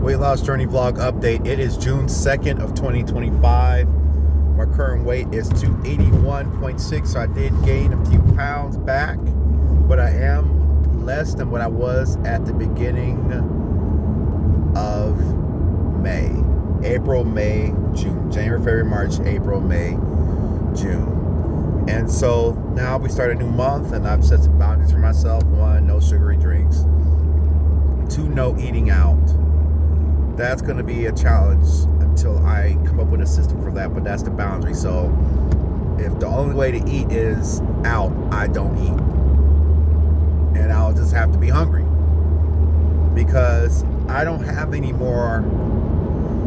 Weight loss journey vlog update. It is June 2nd of 2025. My current weight is 281.6, so I did gain a few pounds back, but I am less than what I was at the beginning of May. April, May, June. January, February, March, April, May, June. And so now we start a new month, and I've set some boundaries for myself. 1, no sugary drinks. 2, no eating out. That's going to be a challenge until I come up with a system for that, but that's the boundary. So if the only way to eat is out, I don't eat. And I'll just have to be hungry because I don't have any more.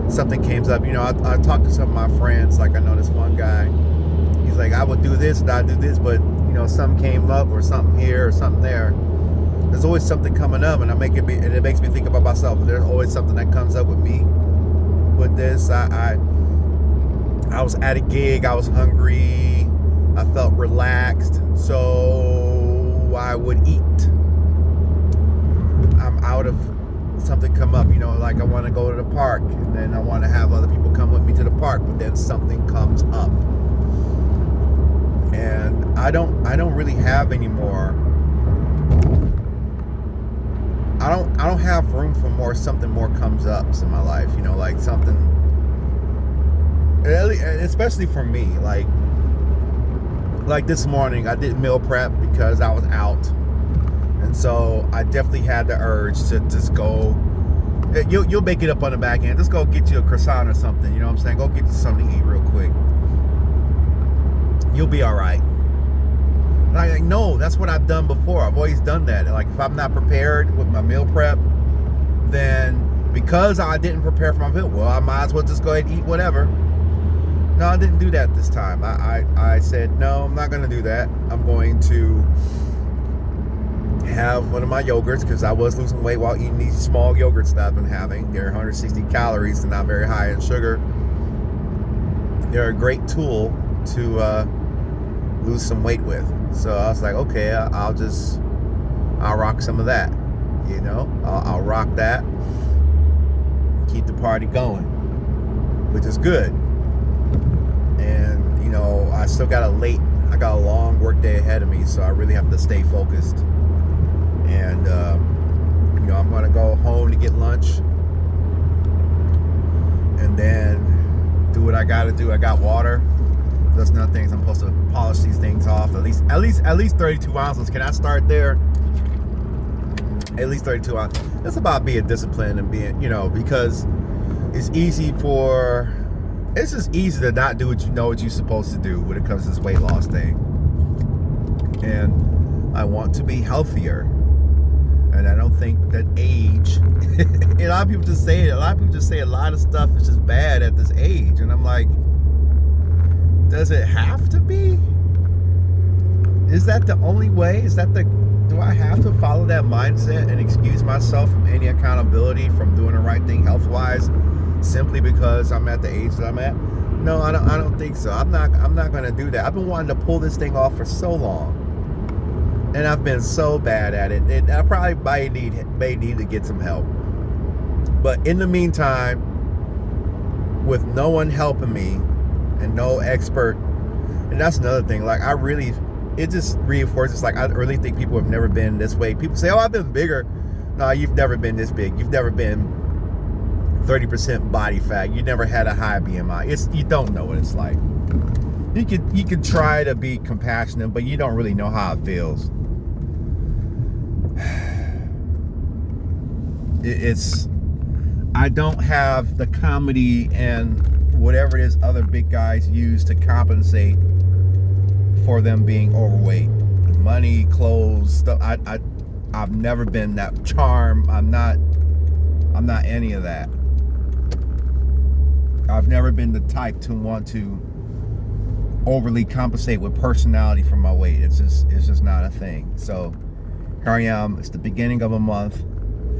Something came up, I talked to some of my friends. Like, I know this one guy, he's like, I would do this and I do this, but something came up or something here or something there. There's always something coming up, and it makes me think about myself. There's always something that comes up with me. With this, I was at a gig, I was hungry, I felt relaxed, so I would eat. I'm out of something come up, like I want to go to the park, and then I want to have other people come with me to the park, but then something comes up, and I don't really have any more. I don't have room for more. Something more comes up in my life, like something, especially for me, like this morning I did meal prep because I was out, and so I definitely had the urge to just go. You'll make it up on the back end. Just go get you a croissant or something. You know what I'm saying? Go get you something to eat real quick. You'll be all right. Like, no, that's what I've done before. I've always done that. Like, if I'm not prepared with my meal prep, then because I didn't prepare for my meal, well, I might as well just go ahead and eat whatever. No, I didn't do that this time. I said, no, I'm not going to do that. I'm going to have one of my yogurts, because I was losing weight while eating these small yogurts that I've been having. They're 160 calories and not very high in sugar. They're a great tool to lose some weight with. So I was like, okay, I'll rock some of that. I'll rock that, keep the party going, which is good. And I still got I got a long work day ahead of me, so I really have to stay focused. And I'm gonna go home to get lunch, and then do what I gotta do. I got water. That's another thing. I'm supposed to polish these things off. At least 32 ounces. Can I start there? At least 32 ounces. It's about being disciplined and being, because it's just easy to not do what you're supposed to do when it comes to this weight loss thing. And I want to be healthier. And I don't think that age, a lot of people just say a lot of stuff is just bad at this age. And I'm like, does it have to be? Is that the only way? Do I have to follow that mindset and excuse myself from any accountability from doing the right thing health-wise simply because I'm at the age that I'm at? No, I don't think so. I'm not going to do that. I've been wanting to pull this thing off for so long, and I've been so bad at it. And I probably may need to get some help. But in the meantime, with no one helping me and no expert, and that's another thing. Like, it just reinforces, like, I really think people have never been this way. People say, oh, I've been bigger. No, you've never been this big. You've never been 30% body fat. You never had a high BMI. You don't know what it's like. You can try to be compassionate, but you don't really know how it feels. I don't have the comedy and whatever it is other big guys use to compensate for them being overweight. Money, clothes, stuff. I've never been that charm. I'm not any of that. I've never been the type to want to overly compensate with personality for my weight. It's just not a thing. So here I am. It's the beginning of a month.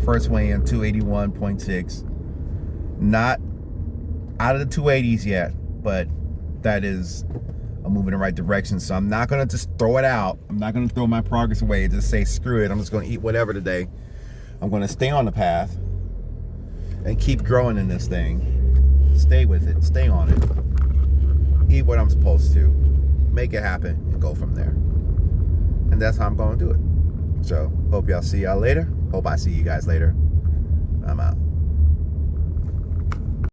First weigh-in 281.6. Not out of the 280s yet, but that is a move in the right direction. So I'm not going to just throw it out. I'm not going to throw my progress away and just say, screw it, I'm just going to eat whatever today. I'm going to stay on the path. and keep growing in this thing. Stay with it. Stay on it. Eat what I'm supposed to. Make it happen and go from there. And that's how I'm going to do it. So, hope y'all see y'all later. Hope I see you guys later. I'm out.